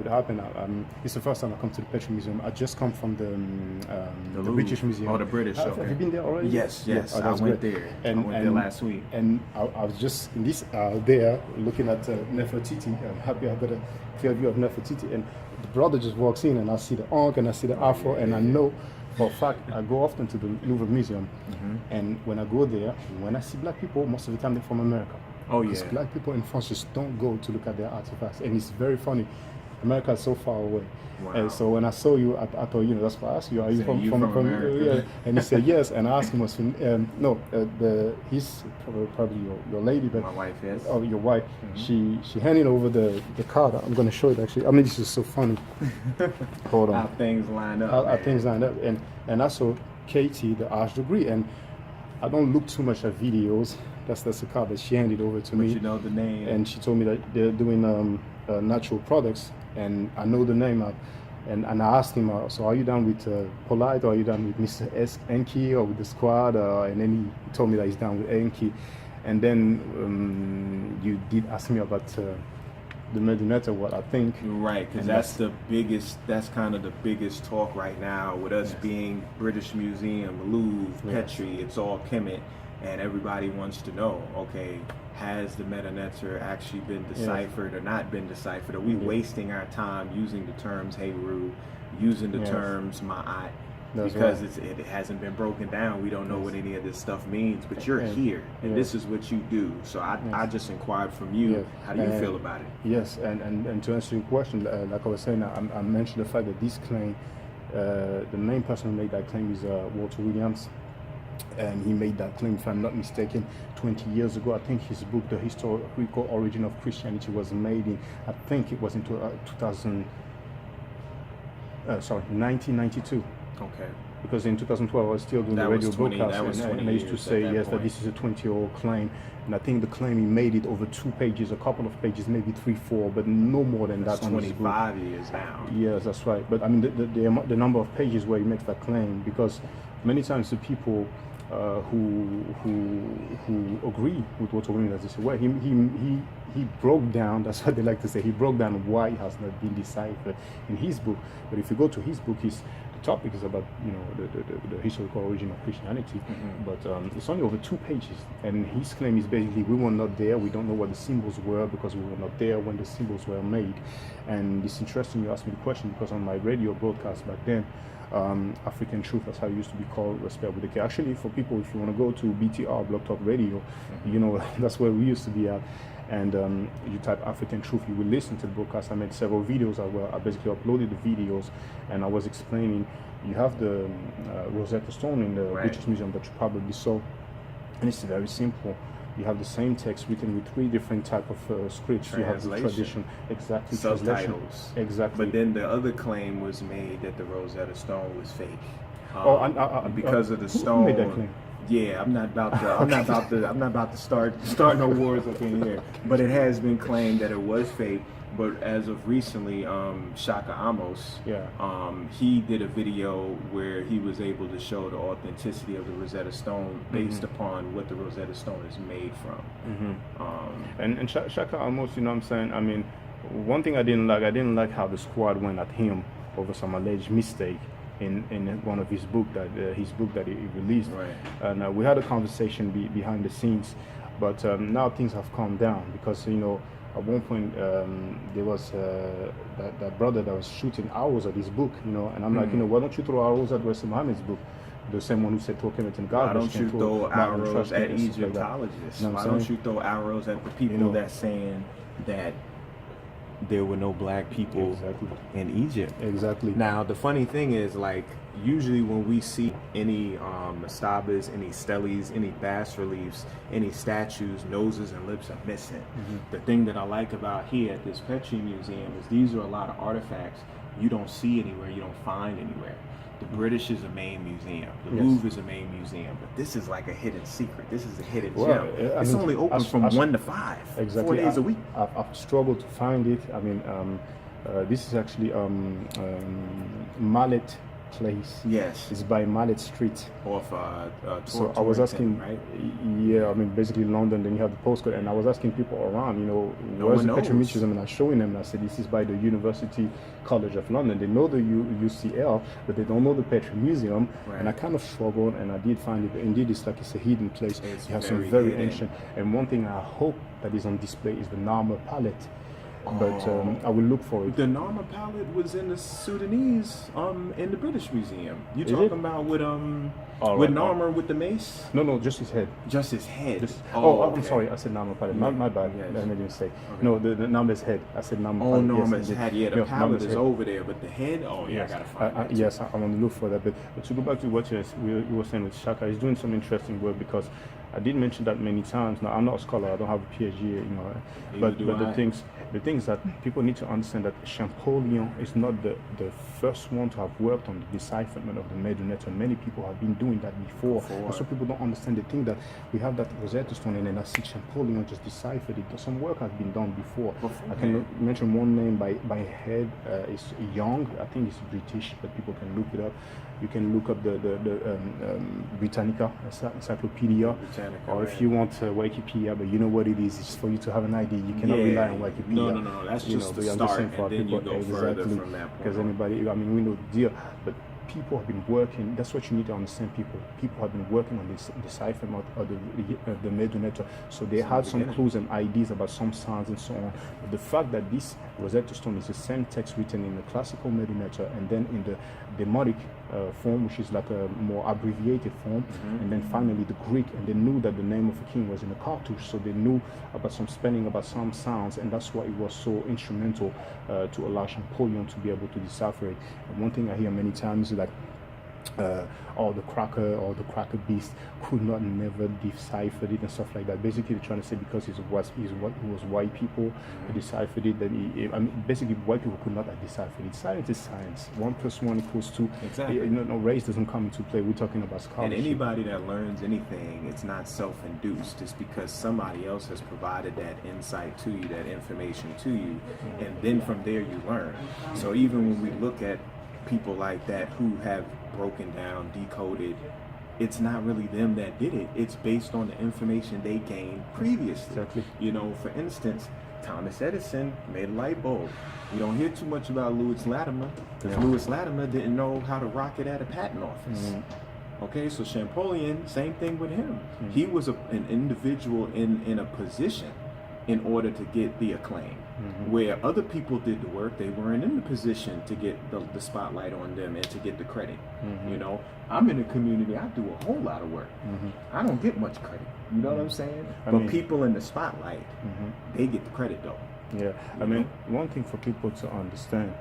It happened. It's the first time I come to the Petri Museum. I just come from the British Museum. Oh, the British. Have you been there already? Yes. Oh, I went there. I went there last week. And I was just in this there looking at Nefertiti. I'm happy I got a clear view of Nefertiti. And the brother just walks in, and I see the Ankh and I see the Afro, and I know for a fact I go often to the Louvre Museum. And when I go there, when I see black people, most of the time they're from America. Oh yeah. Because black people in France just don't go to look at their artifacts, and it's very funny. America is so far away. Wow. And so when I saw you, I thought, that's why I asked you, are you from America? Yeah. And he said yes, and I asked him, was from, he's probably your lady, but my wife, yes. Oh, your wife. She handed over the card. I'm going to show it actually. I mean, this is so funny. Hold on. How things line up. How things lined up, and I saw KT, the Arch degree, and I don't look too much at videos. That's the card that she handed over to me. But you know the name. And she told me that they're doing natural products, and I know the name. And I asked him, so are you down with Polite, or are you down with Mr. Enki, or with the squad? And then he told me that he's down with Enki. And then you did ask me about the Medunetta, what I think. Right, because that's kind of the biggest talk right now with us being British Museum, Louvre, Petri, it's all Kemet, and everybody wants to know, okay, has the Medunetta actually been deciphered or not been deciphered? Are we wasting our time using the terms Heru, using the terms Ma'at? Because it hasn't been broken down. We don't know what any of this stuff means, but you're here, and this is what you do. So I just inquired from you, how do you feel about it? Yes, and to answer your question, like I was saying, I mentioned the fact that this claim, the main person who made that claim is Walter Williams, and he made that claim, if I'm not mistaken, 20 years ago. I think his book, The Historical Origin of Christianity, was made in, I think it was in 1992. Okay. Because in 2012 I was still doing the radio broadcast, and I used to say that this is a 20-year-old claim, and I think the claim he made it over 2 pages, a couple of pages, maybe 3, 4, but no more than that's that. 25 years now. Yes, that's right. But I mean the number of pages where he makes that claim, because many times the people who agree with what Williams has to say, well, he broke down. That's what they like to say. He broke down why it has not been deciphered in his book. But if you go to his book, the topic is about the historical origin of Christianity, but it's only over 2 pages, and his claim is basically we were not there, we don't know what the symbols were because we were not there when the symbols were made. And it's interesting you asked me the question, because on my radio broadcast back then, African Truth, that's how it used to be called, Respect with the K. Actually, for people, if you want to go to BTR, Blog Talk Radio, that's where we used to be at. And you type African Truth, you will listen to the broadcast. I made several videos. I basically uploaded the videos, and I was explaining. You have the Rosetta Stone in the British Museum that you probably saw, and it's very simple. You have the same text written with 3 different type of scripts. You have the tradition, exactly, subtitles, exactly. But then the other claim was made that the Rosetta Stone was fake. Because of the stone. Who made that claim? Yeah, I'm not about to start no wars up in here. But it has been claimed that it was fake. But as of recently, Shaka Amos, he did a video where he was able to show the authenticity of the Rosetta Stone based upon what the Rosetta Stone is made from. And Shaka Amos, you know what I'm saying? I mean, one thing I didn't like how the squad went at him over some alleged mistake in one of his book that he released. Right. And we had a conversation behind the scenes, but now things have calmed down, because at one point there was that brother that was shooting arrows at his book, and I'm like, why don't you throw arrows at Wesley Muhammad's book? The same one who said Kemet and God. Why don't you throw arrows at Egyptologists? Why don't you throw arrows at the people that's saying that there were no black people in Egypt? Exactly. Now the funny thing is, like, usually when we see any mastabas, any steles, any bas reliefs, any statues, noses and lips are missing. The thing that I like about here at this Petri Museum is these are a lot of artifacts you don't see anywhere, you don't find anywhere. The British is a main museum. The Louvre is a main museum, but this is like a hidden secret. This is a hidden gem. It's only open from 1 to 5, 4 days a week. I've struggled to find it. I mean, this is actually Mallet place. Yes. It's by Mallet Street. Off So I was asking, right? yeah, I mean basically London. Then you have the postcode, and I was asking people around, No where's one the Petrol knows. Museum, and I was showing them, and I said this is by the University College of London. They know the UCL, but they don't know the Petrol Museum. Right. And I kind of struggled, and I did find it. Indeed, it's like it's a hidden place. It's you have some very very hidden. ancient. And one thing I hope that is on display is the Narmer palette. But I will look for it. The Narmer palette was in the Sudanese, in the British Museum. You Is talking it? about with right. Narmer with the mace? No, just his head. Just his head. I'm I'm sorry. I said Narmer palette. My bad. Yes. I made a mistake. Okay. No, the Narmer's head. I said Narmer Oh, palette. Narmer's yes, head. Yeah, the No, palette Narmer's is head. over there, but the head. Oh, yeah, Yes, I gotta find that. yes, I'm on the look for that. But to go back to what you were saying with Shaka, he's doing some interesting work because I did mention that many times. Now I'm not a scholar. I don't have a PhD. But the things that people need to understand that Champollion is not the first one to have worked on the decipherment of the Medunet, and many people have been doing that before. And so people don't understand. They think that we have that Rosetta Stone, and then I see Champollion just deciphered it. Some work has been done before. I can mention one name by head. It's Young. I think it's British, but people can look it up. You can look up the Britannica Encyclopedia, or if you want Wikipedia, but you know what it is. It's for you to have an idea. You cannot rely on Wikipedia. No. That's just the start, and then you go further from that point. Because anybody, I mean, we know the deal, but people have been working. That's what you need to understand. People have been working on this decipherment of the Medunet. So they had some clues and ideas about some sounds and so on. But the fact that this Rosetta Stone is the same text written in the classical Medunet and then in the Demotic form, which is like a more abbreviated form, and then finally the Greek, and they knew that the name of a king was in the cartouche, so they knew about some spelling, about some sounds, and that's why it was so instrumental to allow Champollion to be able to decipher it. And one thing I hear many times is like, the cracker beast could not never decipher it and stuff like that. Basically they're trying to say because it was white people who deciphered it, that basically white people could not have deciphered it. Science is science. 1 + 1 = 2. Exactly. No, race doesn't come into play. We're talking about scholarship. And anybody that learns anything, it's not self-induced. It's because somebody else has provided that insight to you, that information to you, and then from there you learn. So even when we look at people like that who have broken down, decoded, it's not really them that did it. It's based on the information they gained previously. Exactly. For instance, Thomas Edison made a light bulb. We don't hear too much about Louis Latimer because Louis Latimer didn't know how to rock it at a patent office. Okay, so Champollion, same thing with him. He was an individual in a position in order to get the acclaim. Where other people did the work, they weren't in the position to get the spotlight on them and to get the credit. I'm in the community, I do a whole lot of work. I don't get much credit. You know what I'm saying? But people in the spotlight, they get the credit though. Yeah, I mean, one thing for people to understand,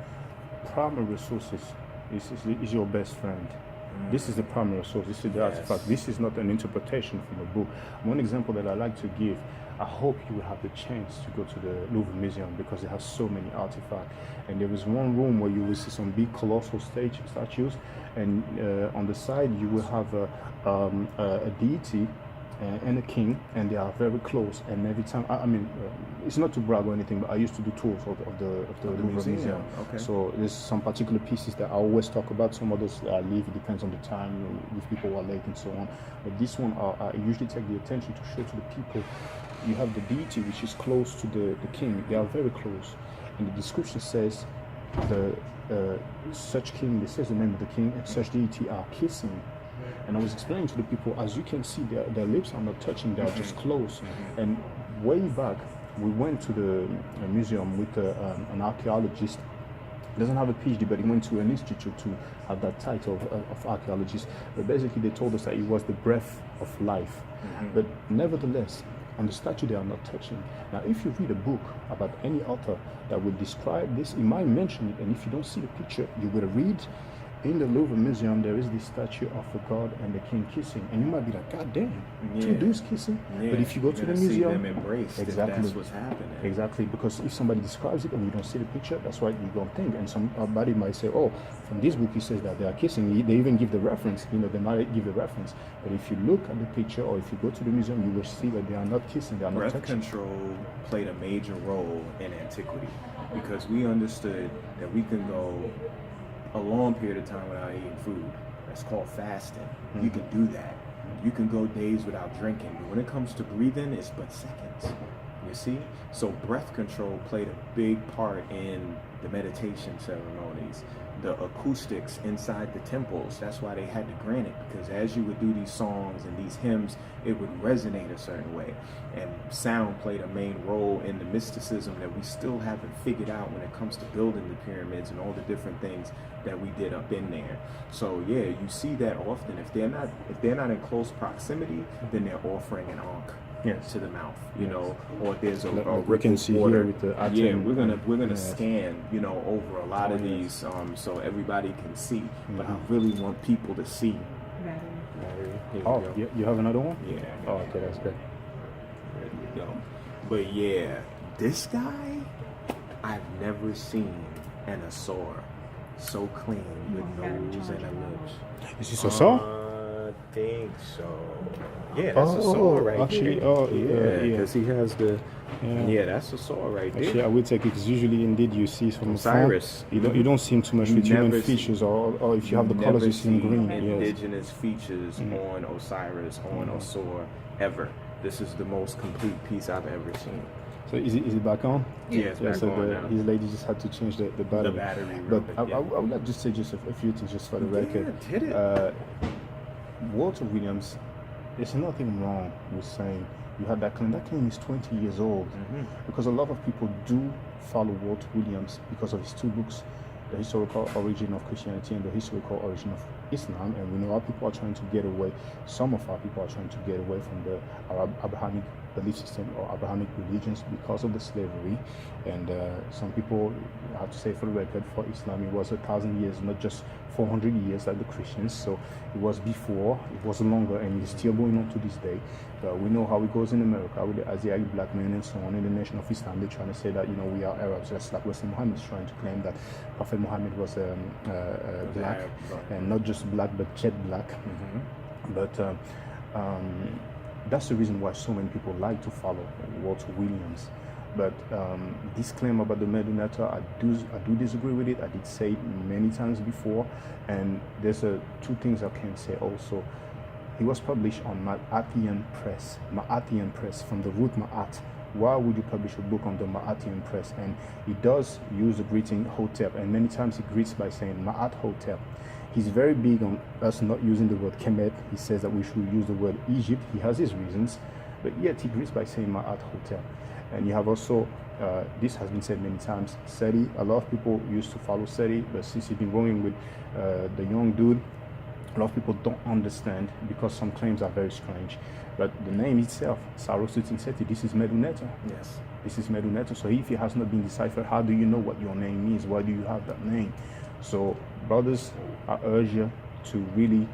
primary resources is your best friend. This is the primary source. This is the artifact. This is not an interpretation from a book. One example that I like to give, I hope you will have the chance to go to the Louvre Museum because they have so many artifacts. And there is one room where you will see some big colossal statues, and on the side you will have a deity and a king, and they are very close. And every time, it's not to brag or anything, but I used to do tours of the Louvre Museum. Okay. So there's some particular pieces that I always talk about. Some others I leave. It depends on the time, if people are late and so on. But this one, I usually take the attention to show to the people. You have the deity which is close to the king. They are very close, and the description says the such king. It says the name of the king and such deity are kissing. And I was explaining to the people, as you can see, their lips are not touching, they are just close. And way back, we went to the museum with an archaeologist. He doesn't have a PhD, but he went to an institute to have that title of archaeologist. But basically, they told us that it was the breath of life. But nevertheless, on the statue, they are not touching. Now, if you read a book about any author that would describe this, he might mention it, and if you don't see the picture, you will read. In the Louvre Museum, there is this statue of the god and the king kissing, and you might be like, "God damn, two dudes kissing." But if you go to the museum, see them embraced, exactly, that's what's happening. Exactly, because if somebody describes it and you don't see the picture, that's what you don't think. And somebody might say, "Oh, from this book, he says that they are kissing." They even give the reference. They might give the reference. But if you look at the picture, or if you go to the museum, you will see that they are not kissing. They are not touching. Breath control played a major role in antiquity because we understood that we can go a long period of time without eating food. That's called fasting. Mm-hmm. You can do that. You can go days without drinking, but when it comes to breathing, it's but seconds. You see? So breath control played a big part in the meditation ceremonies, the acoustics inside the temples. That's why they had to grant it, because as you would do these songs and these hymns, it would resonate a certain way. And sound played a main role in the mysticism that we still haven't figured out when it comes to building the pyramids and all the different things that we did up in there. So yeah, you see that often. If they're not in close proximity, then they're offering an ankh. Yes. To the mouth, you know, or there's a we can see water. Here with the atom. Yeah, we're gonna yes. scan, you know, over a lot of these, so everybody can see. But I really want people to see. Oh, you have another one? Yeah. Oh, okay, that's good. There you go. But yeah, this guy, I've never seen an Asor so clean with nose and a lips. Is this Asor? I think so. Yeah, that's Asor right actually, there. Yeah, because he has the. Yeah, that's Asor right there. Actually, I would take it because usually, indeed, you see from Osiris. You don't see him too much with human features, or if you have the colors, you see him green. Indigenous features on Osiris, on Asor, ever. This is the most complete piece I've ever seen. So is it back on? Yeah, it's back on now. His lady just had to change the battery. The battery. But I would like to say just a few things just for the record. Did it? Walter Williams, there's nothing wrong with saying you had that claim. That claim is 20 years old, because a lot of people do follow Walter Williams because of his two books, The Historical Origin of Christianity and The Historical Origin of Islam. And we know our people are trying to get away, some of our people are trying to get away from the Abrahamic belief system or Abrahamic religions because of the slavery. And some people have to say for the record, for Islam it was 1,000 years, not just 400 years like the Christians. So it was before, it was longer, and it's still going on to this day. We know how it goes in America with the Asiatic black men and so on. In the Nation of Islam, they're trying to say that, you know, we are Arabs, just like Western Muhammad is trying to claim that Prophet Muhammad was black, and not just black but jet black. But that's the reason why so many people like to follow Walter Williams. But this claim about the Medunata, I do disagree with it. I did say it many times before, and there's two things I can say also. He was published on Ma'atian Press, from the root Ma'at. Why would you publish a book on the Ma'atian Press? And he does use the greeting Hotep, and many times he greets by saying Ma'at Hotep. He's very big on us not using the word Kemet. He says that we should use the word Egypt. He has his reasons, but yet he greets by saying Ma'at Hotep. And you have also, this has been said many times, Seti. A lot of people used to follow Seti, but since he's been going with the young dude, a lot of people don't understand because some claims are very strange. But the name itself, Sarosutin Seti, this is Meduneta. Yes. This is Meduneta. So if it has not been deciphered, how do you know what your name means? Why do you have that name? So brothers, I urge you to really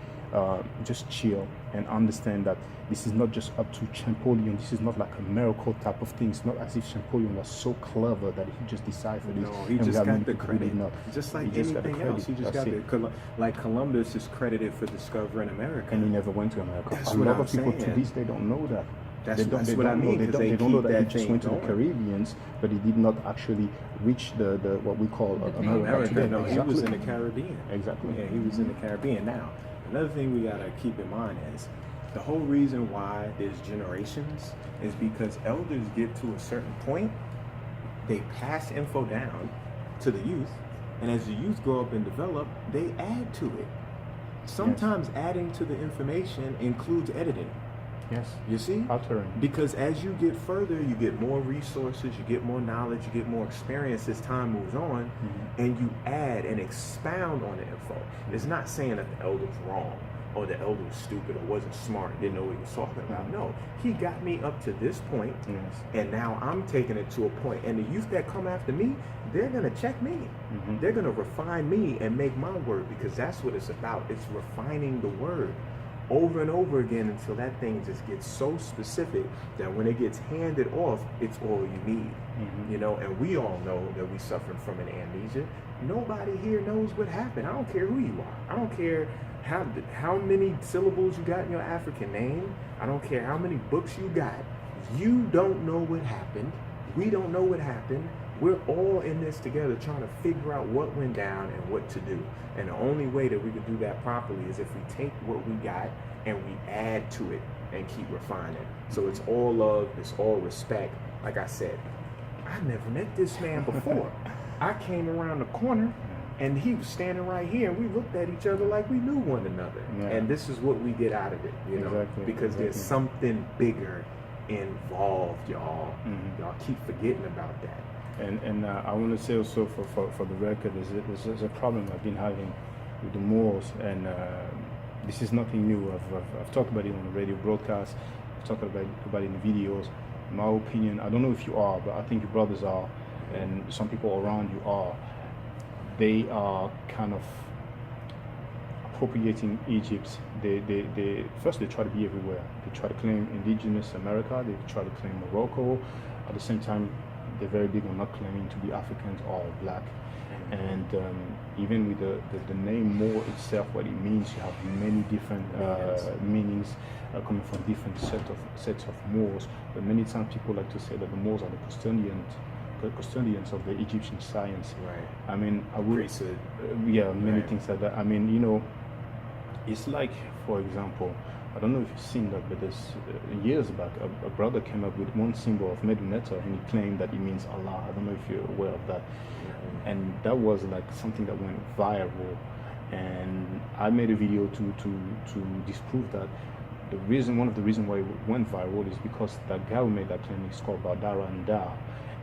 just chill and understand that this is not just up to Champollion. This is not like a miracle type of thing. It's not as if Champollion was so clever that he just deciphered it. No, he just got the credit. Just like anything else, he just got the like Columbus is credited for discovering America, and he never went to America. That's a what lot I'm of people saying. to this day don't know that. That's what I mean. They don't know that he just went to the Caribbeans, but he did not actually reach the what we call America today. No, he was in the Caribbean. Exactly. Yeah, he was in the Caribbean. Now, another thing we gotta keep in mind is the whole reason why there's generations is because elders get to a certain point, they pass info down to the youth, and as the youth grow up and develop, they add to it. Sometimes adding to the information includes editing. Yes. You see? Altering. Because as you get further, you get more resources, you get more knowledge, you get more experience as time moves on, and you add and expound on the info. It's not saying that the elder's wrong, or the elder was stupid, or wasn't smart, didn't know what he was talking about. No, he got me up to this point, and now I'm taking it to a point. And the youth that come after me, they're gonna check me. They're gonna refine me and make my word, because that's what it's about. It's refining the word over and over again until that thing just gets so specific that when it gets handed off, it's all you need. You know, and we all know that we suffered from an amnesia. Nobody here knows what happened. I don't care who you are. I don't care how many syllables you got in your African name. I don't care how many books you got. You don't know what happened. We don't know what happened. we're all in this together trying to figure out what went down and what to do. And the only way that we can do that properly is if we take what we got and we add to it and keep refining. So it's all love, it's all respect. Like I said, I never met this man before. I came around the corner and he was standing right here and we looked at each other like we knew one another. Yeah. And this is what we get out of it, you know, because there's something bigger involved, y'all. Y'all keep forgetting about that. And I want to say also for the record, there's a problem I've been having with the Moors, and this is nothing new. I've talked about it on the radio broadcast. I've talked about it in the videos. In my opinion, I don't know if you are, but I think your brothers are, and some people around you are. They are kind of appropriating Egypt. They first they try to be everywhere. They try to claim indigenous America. They try to claim Morocco. At the same time, they're very big on not claiming to be Africans or black. And even with the name Moor itself, what it means, you have many different meanings coming from different sets of Moors. But many times people like to say that the Moors are the custodians of the Egyptian science. Right. I mean, I would, many things like that. I mean, you know, it's like, for example, I don't know if you've seen that, but there's years back, a brother came up with one symbol of Meduneta, and he claimed that it means Allah. I don't know if you're aware of that. And that was like something that went viral. And I made a video to disprove that. One of the reasons why it went viral is because that guy who made that claim is called Badara Nda,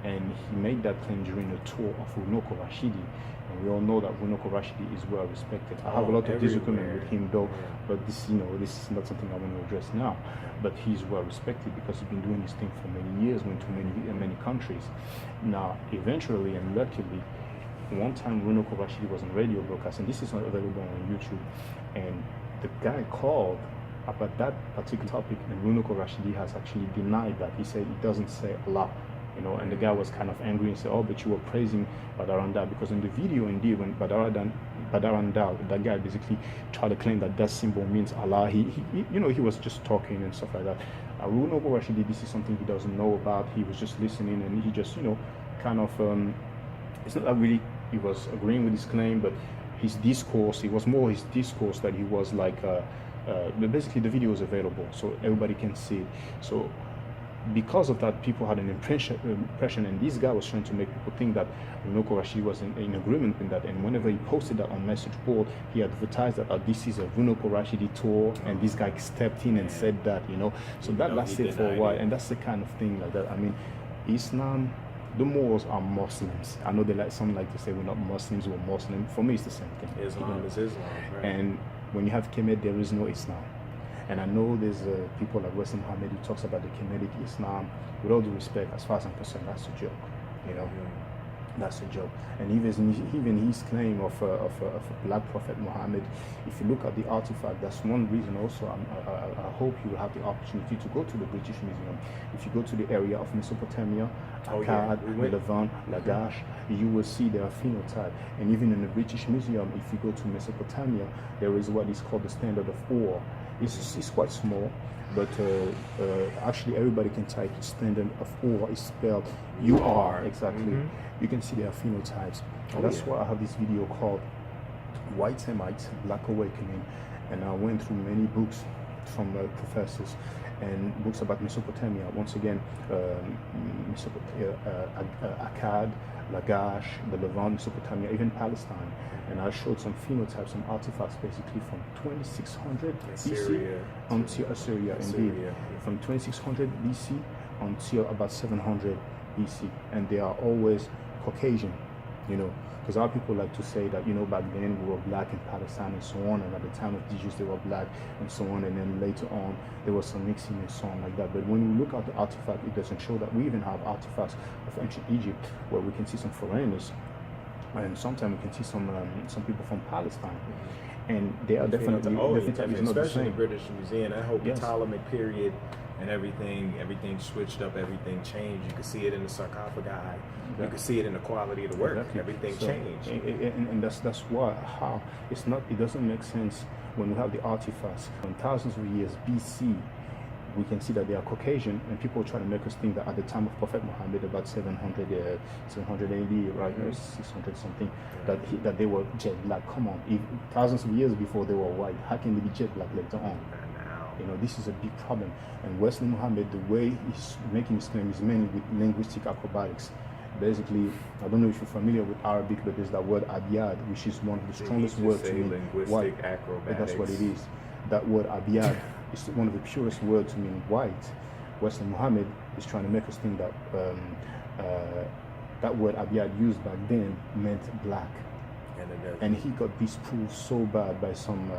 and he made that claim during a tour of Runoko Rashidi. And we all know that Runoko Rashidi is well respected. I have a lot of disagreement with him though, but this is not something I want to address now. But he's well respected because he's been doing this thing for many years, went to many countries. Now, eventually and luckily, one time Runoko Rashidi was on radio broadcast, and this is not available on YouTube, and the guy called about that particular topic, and Runoko Rashidi has actually denied that. He said it doesn't say Allah. You know, and the guy was kind of angry and said, "Oh, but you were praising Badaranda," because in the video, indeed, when Badaranda, that guy basically tried to claim that symbol means Allah. He was just talking and stuff like that. Runoko Rashidi, this is something he doesn't know about. He was just listening, and he just, kind of. It's not that really he was agreeing with his claim, but his discourse. It was more his discourse that he was like. Basically, the video is available, so everybody can see it. So. Because of that, people had an impression, and this guy was trying to make people think that Runoko Rashidi was in agreement with that. And whenever he posted that on message board, he advertised that this is a Runoko Rashidi tour, and this guy stepped in and said that, So that lasted for a while, and that's the kind of thing like that. I mean, Islam, the Moors are Muslims. I know some like to say we're not Muslims, we're Muslim. For me, it's the same thing. Islam is Islam, right? And when you have Kemet, there is no Islam. And I know there's people like Western Muhammad who talks about the Kemetic Islam. With all due respect, as far as I'm concerned, that's a joke. That's a joke. And even his claim of a Black Prophet Muhammad, if you look at the artifact, that's one reason also. I hope you will have the opportunity to go to the British Museum. If you go to the area of Mesopotamia, Akkad, Levant, Lagash, you will see their phenotype. And even in the British Museum, if you go to Mesopotamia, there is what is called the Standard of Ur. It's quite small, but actually everybody can type Standard of Ur. It's spelled UR, exactly. You can see their phenotypes. That's why I have this video called White Semites, Black Awakening, and I went through many books from professors and books about Mesopotamia. Once again, Akkad, Lagash, the Levant, Mesopotamia, even Palestine. And I showed some phenotypes, some artifacts basically from 2600 BC until Assyria, indeed. From 2600 BC until about 700 BC. And they are always Caucasian, because our people like to say that, back then we were black in Palestine and so on, and at the time of Jesus they were black and so on, and then later on there was some mixing and so on like that. But when we look at the artifact, it doesn't show that. We even have artifacts of ancient Egypt where we can see some foreigners, and sometimes we can see some people from Palestine, and they are definitely not the especially same. in the British Museum. That whole Ptolemaic period and everything switched up, everything changed. You could see it in the sarcophagi. You could see it in the quality of the work. Everything changed. And that's why it doesn't make sense when we have the artifacts from thousands of years BC. we can see that they are Caucasian, and people try to make us think that at the time of Prophet Muhammad, about 700 AD, right, or 600 something, that they were jet black. Come on, if thousands of years before they were white, how can they be jet black later on? You know, this is a big problem. And Wesley Muhammad, the way he's making his claim is mainly with linguistic acrobatics. Basically, I don't know if you're familiar with Arabic, but there's that word abiyad, which is one of the strongest words to mean white. That's what it is. That word abiyad is one of the purest words to mean white. Wesley Muhammad is trying to make us think that that word abiyad used back then meant black. And he got disproved so bad by some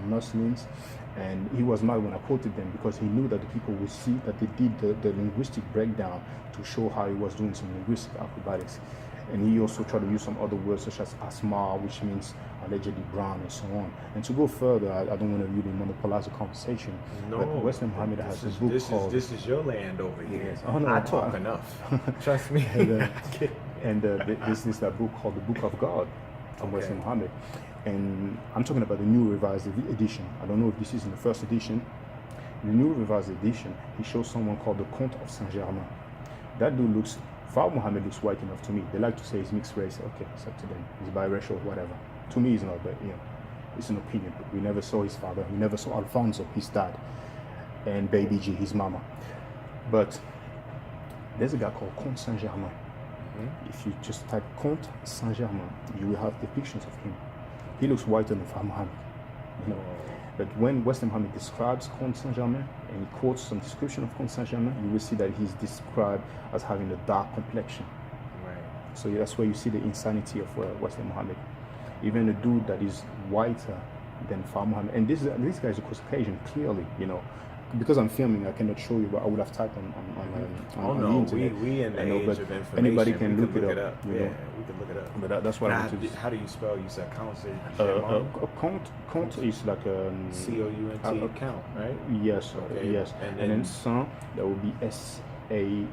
Muslims, and he was mad when I quoted them because he knew that the people would see that they did the linguistic breakdown to show how he was doing some linguistic acrobatics. And he also tried to use some other words such as asma, which means allegedly brown, and so on. And to go further, I don't want to really monopolize the conversation. No, but Wesley Muhammad has a book called... This is your land over here. Yes. Oh, no, I talk enough. Trust me. This is that book called The Book of God from Wesley Muhammad. And I'm talking about the new revised edition. I don't know if this is in the first edition. In the new revised edition, he shows someone called the Comte of Saint-Germain. That dude looks... Father Muhammad looks white enough to me. They like to say he's mixed race. Okay, it's up to them. He's biracial, whatever. To me, he's not, but it's an opinion. We never saw his father. We never saw Alfonso, his dad, and Baby G, his mama. But there's a guy called Comte Saint-Germain. If you just type Comte Saint-Germain, you will have depictions of him. He looks whiter than Father Muhammad. You know. But when Wesley Muhammad describes Comte Saint-Germain, and he quotes some description of Comte Saint-Germain, you will see that he's described as having a dark complexion. Right. So that's where you see the insanity of Wesley Muhammad. Even a dude that is whiter than Father Muhammad, and this guy is a Caucasian, clearly, you know. Because I'm filming, I cannot show you, but I would have typed on the internet. We in the age of information. Anybody can look it up. Yeah, we can look it up. But that's what I want to. How do you spell? You said Count. Count is like a Count, count, right? Yes, okay. Yes. And then Saint, that would be SAINT.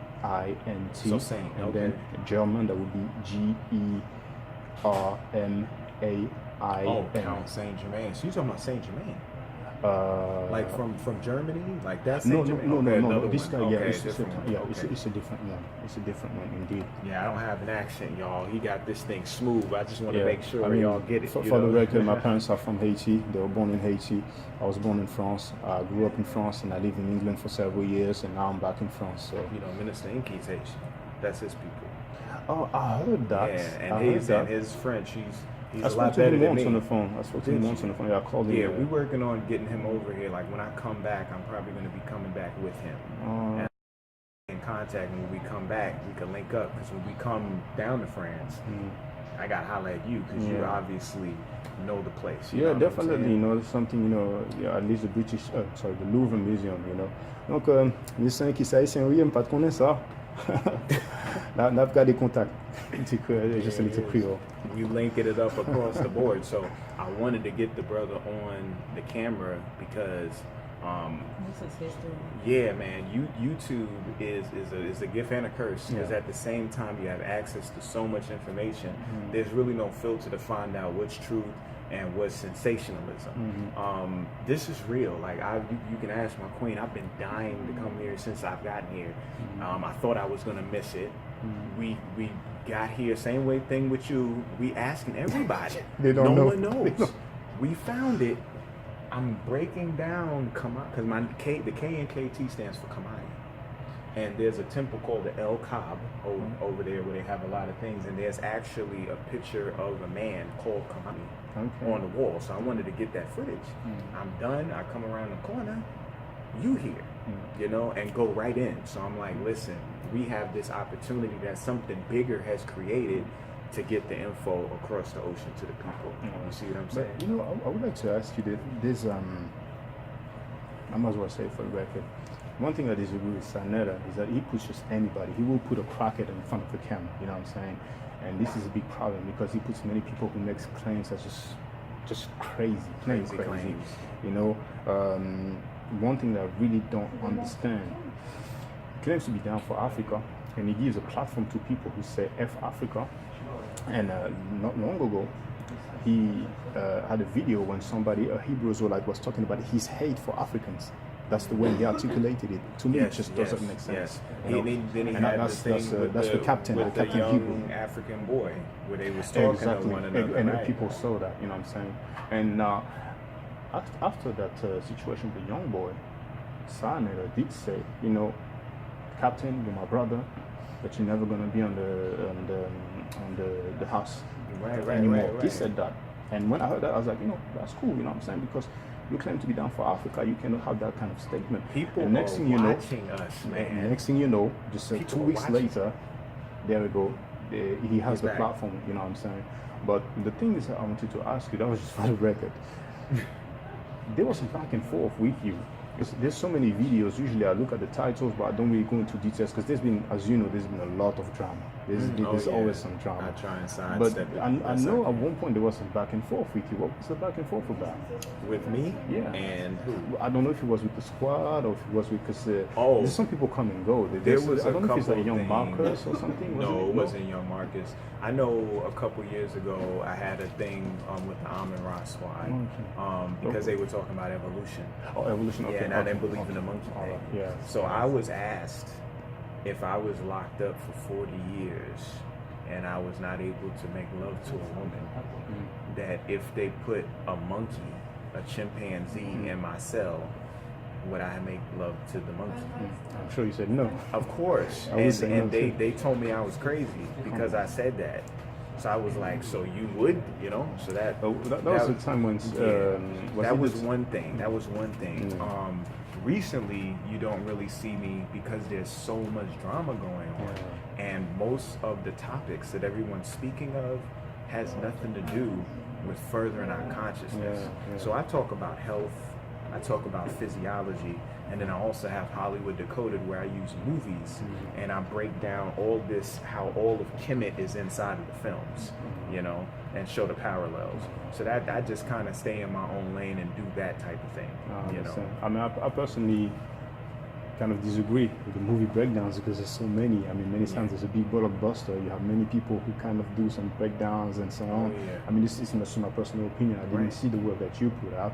So Saint. And then German, that would be GERMAIN. Oh, Count Saint Germain. So you're talking about Saint Germain? Like from Germany, like that's no. This guy, it's a different one. It's a different one indeed. Yeah, I don't have an accent, y'all. He got this thing smooth. I just want to make sure y'all get it. For the record, my parents are from Haiti. They were born in Haiti. I was born in France. I grew up in France, and I lived in England for several years, and now I'm back in France. So Minister Inky's Haitian. That's his people. Oh, I heard that. Yeah, and his French. He's I spoke to him once on the phone. Yeah, I called him. Yeah, we're working on getting him over here. Like when I come back, I'm probably going to be coming back with him. And in contact, and when we come back, we can link up. Because when we come down to France, I got to holler at you because you obviously know the place. Yeah, definitely. Something. At least the the Louvre Museum. Donc, les cinq qui s'haïssent, oui, pas de connaître ça. I've got the contact. Just a little Creole. You linking it up across the board. So I wanted to get the brother on the camera because this is history. Yeah, man. YouTube is a gift and a curse because at the same time you have access to so much information. There's really no filter to find out what's truth and what's sensationalism. This is real. Like you can ask my queen. I've been dying to come here since I've gotten here. I thought I was gonna miss it. We got here same way thing with you. We asking everybody. They don't know. No one knows. We found it. I'm breaking down because the K and KT stands for Kamani. And there's a temple called the El Kab over there where they have a lot of things. And there's actually a picture of a man called Kamani on the wall. So I wanted to get that footage. I'm done. I come around the corner. You here, and go right in. So I'm like, listen, we have this opportunity that something bigger has created to get the info across the ocean to the people. You see what I'm saying? But, I would like to ask you this. I might as well say it for the record. One thing I disagree with Sanetta is that he pushes anybody. He will put a crackhead in front of the camera, you know what I'm saying? And this is a big problem because he puts many people who make claims that's just crazy claims. One thing that I really don't understand, he claims to be down for Africa, and he gives a platform to people who say F Africa. And not long ago, he had a video when a Hebrew Israelite was talking about his hate for Africans. That's the way he articulated it. To me, it just doesn't make sense. You know? Then he And had that's the thing that's the captain, with the Captain young Hebrew. African boy, where they was talking Exactly. to one another. And right? people saw that, you know what I'm saying? And after that situation with the young boy, Sarnetta did say, you know, Captain, you're my brother, but you're never gonna be on the house anymore. He said that. And when I heard that, I was like, you know, that's cool, you know what I'm saying? Because you claim to be down for Africa, you cannot have that kind of statement. People and next are thing you know, watching us, man. Next thing you know, just 2 People are weeks watching. later, there we go. He has He's the back. platform, you know what I'm saying? But the thing is, I wanted to ask you, that was just for the record. There was some back and forth with you. There's so many videos. Usually I look at the titles, but I don't really go into details because there's been, as you know, there's been a lot of drama. There's always some drama. I try and But sidestep it. I know at one point there was some back and forth with you. What was the back and forth about? With me? Yeah. And who? I don't know if it was with the squad or if it was with, because Oh. there's some people come and go. There was I a don't know if it's like couple Young things. Marcus or something. No, it wasn't Young Marcus. I know a couple years ago I had a thing with the Amon Ra squad because they were talking about evolution. Oh, evolution. Okay. Yeah, and I didn't okay, believe in okay. the monkey All thing. right, yeah. So I was asked if I was locked up for 40 years and I was not able to make love to a woman, that if they put a monkey, a chimpanzee in my cell, would I make love to the monkey? I'm sure you said no. Of course. I would say no And too. they told me I was crazy because I said that. So I was like, so you would, you know? So that That was the time when that was one thing. That was one thing. Recently, you don't really see me because there's so much drama going on, and most of the topics that everyone's speaking of has nothing to do with furthering our consciousness. So I talk about health, I talk about physiology, and then I also have Hollywood Decoded, where I use movies and I break down all this, how all of Kemet is inside of the films, you know, and show the parallels. So that I just kind of stay in my own lane and do that type of thing, you know. I mean, I personally kind of disagree with the movie breakdowns because there's so many. I mean, many times there's a big blockbuster. You have many people who kind of do some breakdowns and so on. I mean, this is my personal opinion. I didn't see the work that you put out,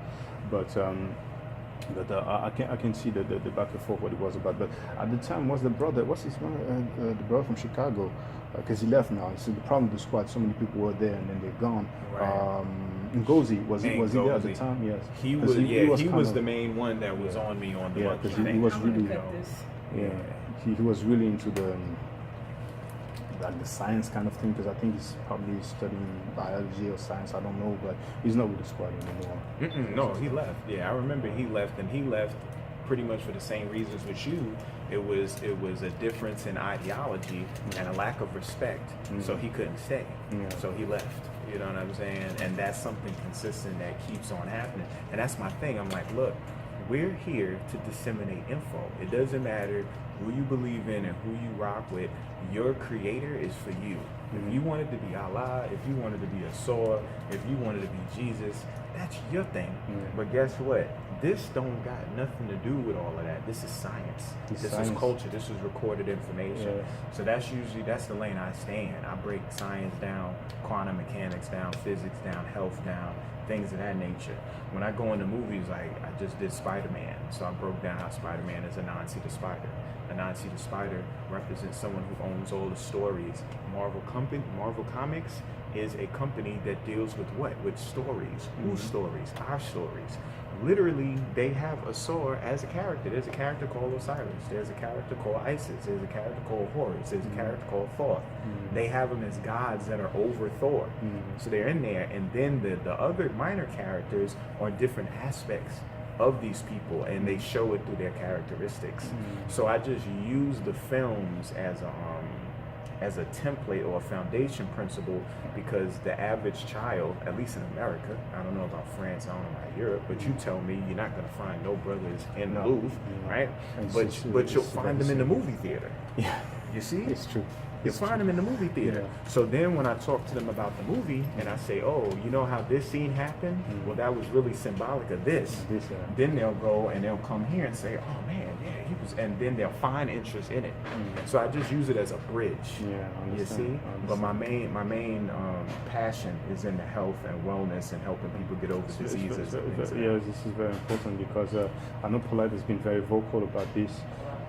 but I can see the back and forth what it was about. But at the time, what's the brother the brother from Chicago? Because he left now. So the problem with the squad, so many people were there and then they're gone. Ngozi, was he there at the time? Yes. He was the main one that was on me on the monkey because he thing. was I'm gonna really cut this. he was really into the like the science kind of thing, because I think he's probably studying biology or science, I don't know, but he's not with the squad anymore. No, he left. Yeah, I remember he left, and he left pretty much for the same reasons with you. It was a difference in ideology and a lack of respect, so he couldn't stay. So he left. You know what I'm saying? And that's something consistent that keeps on happening. And that's my thing. I'm like, look, we're here to disseminate info. It doesn't matter who you believe in and who you rock with. Your creator is for you. If you wanted to be Allah, if you wanted to be a Soar, if you wanted to be Jesus, that's your thing. But guess what? This don't got nothing to do with all of that. This is science. This is culture. This is recorded information. So that's the lane I stay in. I break science down, quantum mechanics down, physics down, health down, things of that nature. When I go into movies, like I just did Spider-Man, so I broke down how Spider-Man is a non-seater spider. A non-seater spider represents someone who owns all the stories. Marvel Comics is a company that deals with what? With stories. Whose stories? Our stories. Literally, they have a Soar as a character. There's a character called Osiris. There's a character called Isis. There's a character called Horus. There's a character called Thoth. They have them as gods that are over Thor. So they're in there. And then the other minor characters are different aspects of these people, and they show it through their characteristics. So I just use the films as a template or a foundation principle, because the average child, at least in America, I don't know about France, I don't know about Europe, but you tell me you're not going to find no brothers in the Louvre, right? But you'll find them in the movie theater. Yeah, you see? It's true. You'll find them in the movie theater. So then when I talk to them about the movie and I say, oh, you know how this scene happened? Well, that was really symbolic of this. Then they'll go and they'll come here and say, oh man, yeah, he was, and then they'll find interest in it. So I just use it as a bridge. Yeah, I you see? But my main passion is in the health and wellness and helping people get over diseases. And things like Yeah, this is very important because I know Polite has been very vocal about this.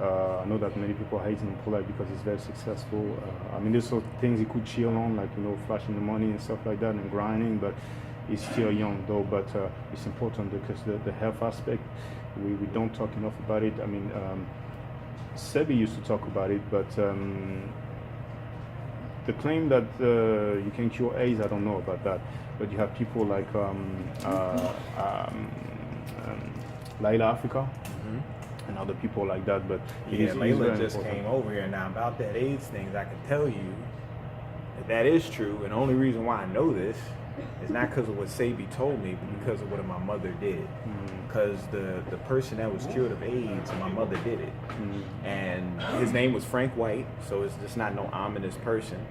I know that many people hate him Polite because he's very successful. I mean, there's sort of things he could chill on, like, you know, flashing the money and stuff like that and grinding, but he's still young though. But it's important because the health aspect, we don't talk enough about it. I mean, Sebi used to talk about it, but the claim that you can cure AIDS, I don't know about that. But you have people like Laila Africa and other people like that. But yeah, it's Layla very just important. came over here. Now about that AIDS thing, I can tell you that is true. And the only reason why I know this is not because of what Sabi told me, but because of what my mother did. Because the person that was cured of AIDS, my mother did it. And his name was Frank White, so it's just not no ominous person.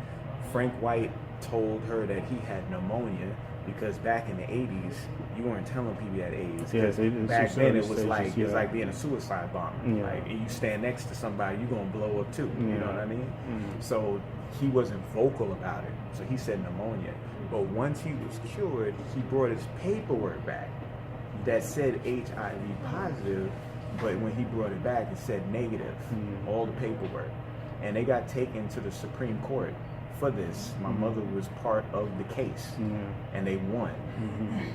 Frank White told her that he had pneumonia because back in the 80s, you weren't telling people you had AIDS. Yes, Back then it was stages, like yeah. it's like being a suicide bomber. Yeah. Like you stand next to somebody, you're gonna blow up too. You know what I mean? So he wasn't vocal about it. So he said pneumonia. But once he was cured, he brought his paperwork back that said HIV positive, but when he brought it back, it said negative, all the paperwork. And they got taken to the Supreme Court for this. My mother was part of the case, and they won,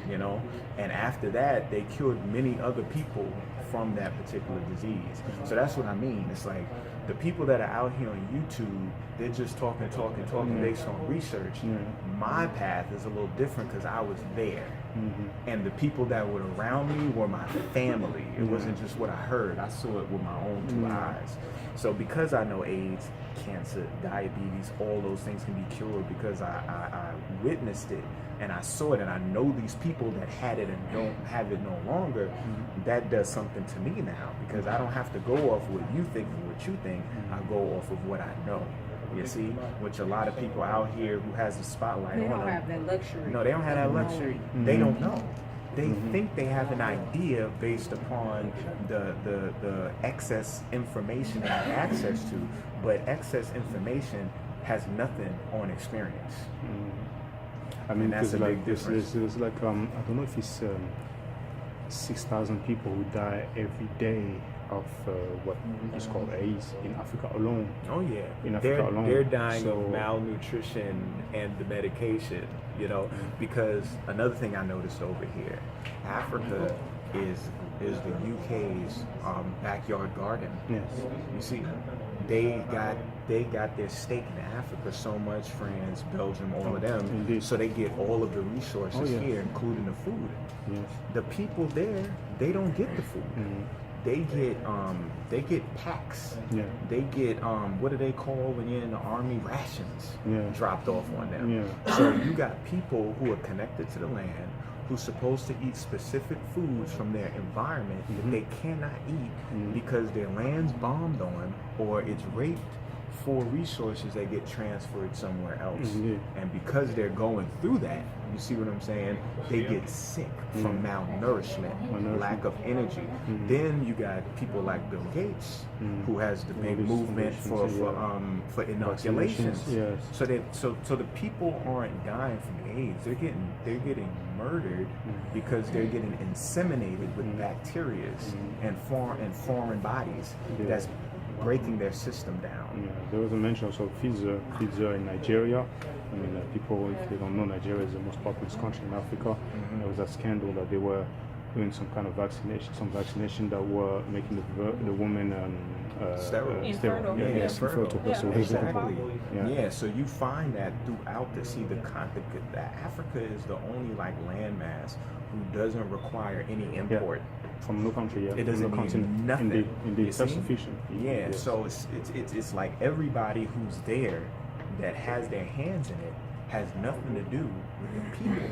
you know? And after that, they cured many other people from that particular disease. So that's what I mean. It's like the people that are out here on YouTube, they're just talking based on research. My path is a little different because I was there. And the people that were around me were my family. It wasn't just what I heard. I saw it with my own two eyes. So because I know AIDS, cancer, diabetes, all those things can be cured because I witnessed it and I saw it, and I know these people that had it and don't have it no longer. That does something to me now because I don't have to go off what you think and what you think. I go off of what I know. You see, which a lot of people out here who has a spotlight They on don't them. have that luxury. No, they don't have that luxury. They don't know. They think they have an idea based upon the excess information they have access to, but excess information has nothing on experience. I mean, And that's a like big difference. there's like I don't know if it's 6,000 people who die every day of what is called AIDS in Africa alone. Oh yeah, In Africa alone. they're dying So- of malnutrition and the medication, you know, because another thing I noticed over here, Africa is the UK's backyard garden. Yes. You see, they got their stake in Africa so much, France, Belgium, all of them. Indeed. So they get all of the resources Oh, yeah. here, including the food. Yes. The people there, they don't get the food. They get packs. Yeah. They get what do they call when you're in the army, rations Yeah. dropped off on them. Yeah. So you got people who are connected to the land who's supposed to eat specific foods from their environment that they cannot eat because their land's bombed on or it's raped for resources that get transferred somewhere else. And because they're going through that, you see what I'm saying? They get sick from malnourishment, lack of energy. Then you got people like Bill Gates, who has the big these movement for solutions, for inoculations. Yes. So the people aren't dying from AIDS. They're getting murdered because they're getting inseminated with bacteria and foreign bodies that's breaking their system down. Yeah, there was a mention of Pfizer in Nigeria. I mean, people, if they don't know, Nigeria is the most populous country in Africa. There was a scandal that they were doing some kind of vaccination that were making the woman Sterile. Infertile. Yeah, yes, infertile. infertile. That's Yeah, what it's Exactly. Yeah. Yeah. So you find that throughout Africa is the only like landmass who doesn't require any import. From no country, yeah. It doesn't from no need continent. nothing. Indeed, You see? self-sufficient. Yeah. Yes. So it's like everybody who's there that has their hands in it has nothing to do with the people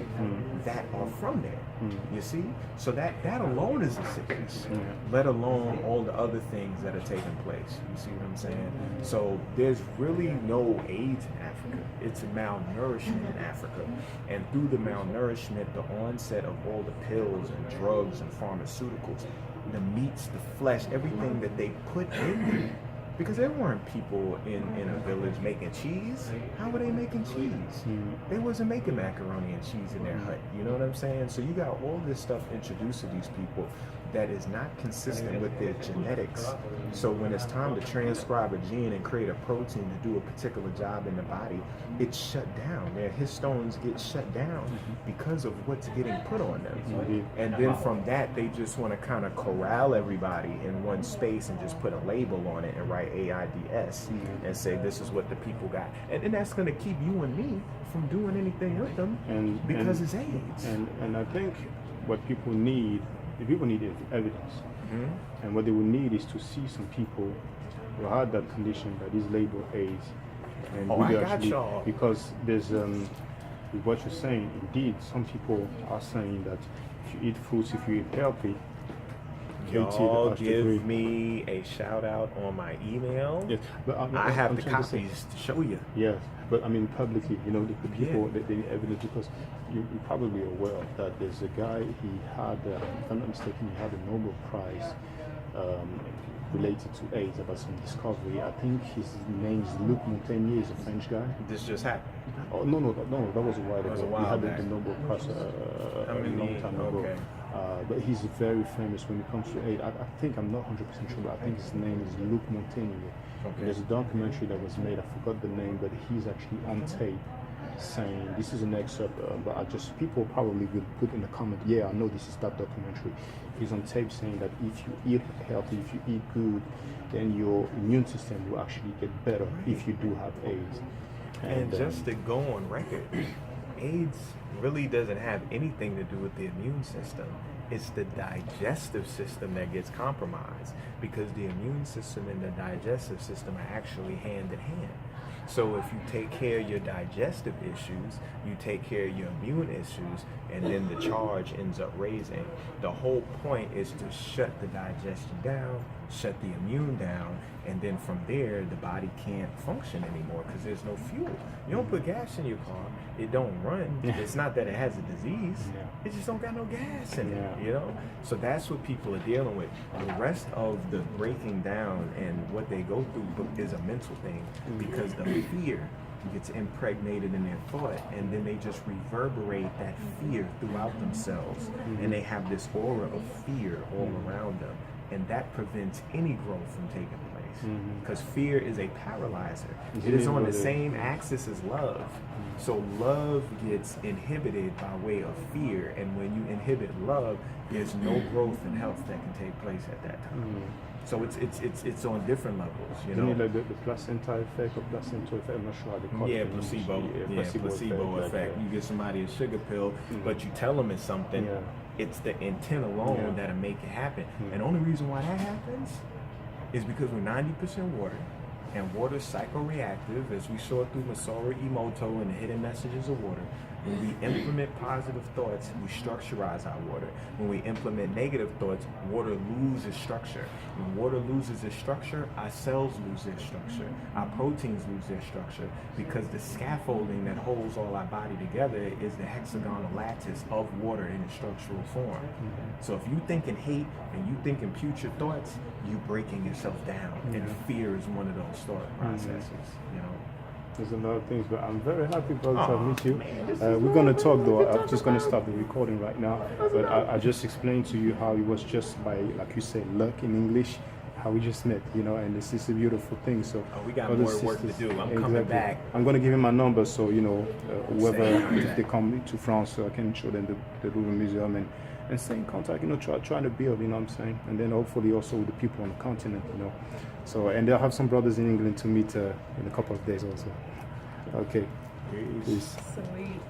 that are from there. You see? So that alone is a sickness, let alone all the other things that are taking place. You see what I'm saying? So there's really no AIDS in Africa. It's malnourishment in Africa. And through the malnourishment, the onset of all the pills and drugs and pharmaceuticals, the meats, the flesh, everything that they put in there Because there weren't people in a village making cheese. How were they making cheese? They wasn't making macaroni and cheese in their hut. You know what I'm saying? So you got all this stuff introduced to these people that is not consistent with their genetics. So when it's time to transcribe a gene and create a protein to do a particular job in the body, it's shut down. Their histones get shut down because of what's getting put on them. And then from that, they just want to kind of corral everybody in one space and just put a label on it and write AIDS and say this is what the people got. And that's going to keep you and me from doing anything with them because it's AIDS. And I think what people need, the people need evidence. And what they will need is to see some people who had that condition that is labeled AIDS. And because there's, with what you're saying, indeed, some people are saying that if you eat fruits, if you eat healthy, y'all give me a shout out on my email. Yes, but I have the copies to show you. Yes, but I mean publicly, you know, the people, they need evidence because you're probably aware that there's a guy, he had, if I'm not mistaken, he had a Nobel Prize related to AIDS about some discovery. I think his name is Luc Montagnier, he's a French guy. This just happened? Oh, no, that was a while ago. He had the Nobel Prize a long time ago. Okay. But he's very famous when it comes to AIDS. I think, I'm not 100% sure, but I think his name is Luc Montagnier. Okay. There's a documentary that was made, I forgot the name, but he's actually on tape saying, this is an excerpt, but people probably will put in the comment, yeah, I know this is that documentary. He's on tape saying that if you eat healthy, if you eat good, then your immune system will actually get better if you do have AIDS. And just to go on record, AIDS really doesn't have anything to do with the immune system. It's the digestive system that gets compromised because the immune system and the digestive system are actually hand in hand. So if you take care of your digestive issues, you take care of your immune issues, and then the charge ends up raising. The whole point is to shut the digestion down, shut the immune down, and then from there, the body can't function anymore because there's no fuel. You don't put gas in your car, it don't run. It's not that it has a disease, it just don't got no gas in it, you know? So that's what people are dealing with. The rest of the breaking down and what they go through is a mental thing because the fear gets impregnated in their thought, and then they just reverberate that fear throughout themselves, and they have this aura of fear all around them, and that prevents any growth from taking place because fear is a paralyzer. It is on the same axis as love. So love gets inhibited by way of fear, and when you inhibit love, there's no growth and health that can take place at that time. So it's on different levels, you know. Like the placenta effect or placental effect, I'm not sure how they call it. Placebo effect. You give somebody a sugar pill, but you tell them it's something. It's the intent alone that'll make it happen. And the only reason why that happens is because we're 90% water, and water is psychoreactive, as we saw through Masaru Emoto and the hidden messages of water. When we implement positive thoughts, we structurize our water. When we implement negative thoughts, water loses structure. When water loses its structure, our cells lose their structure. Our proteins lose their structure because the scaffolding that holds all our body together is the hexagonal lattice of water in its structural form. So if you think in hate and you think in putrid thoughts, you're breaking yourself down. And fear is one of those thought processes, you know. There's a lot of things, but I'm very happy, brother, to meet you. We're going to talk, though. I'm just going to stop the recording right now. But I just explained to you how it was just by, like you say, luck in English, how we just met, you know, and this is a beautiful thing. So we got more work to do. I'm coming back. I'm going to give him my number, so, you know, whoever, if they come to France, so I can show them the Louvre Museum and stay in contact, you know, trying to build, you know what I'm saying? And then hopefully also with the people on the continent, you know. So, and they'll have some brothers in England to meet in a couple of days also. Okay. Peace. Sweet.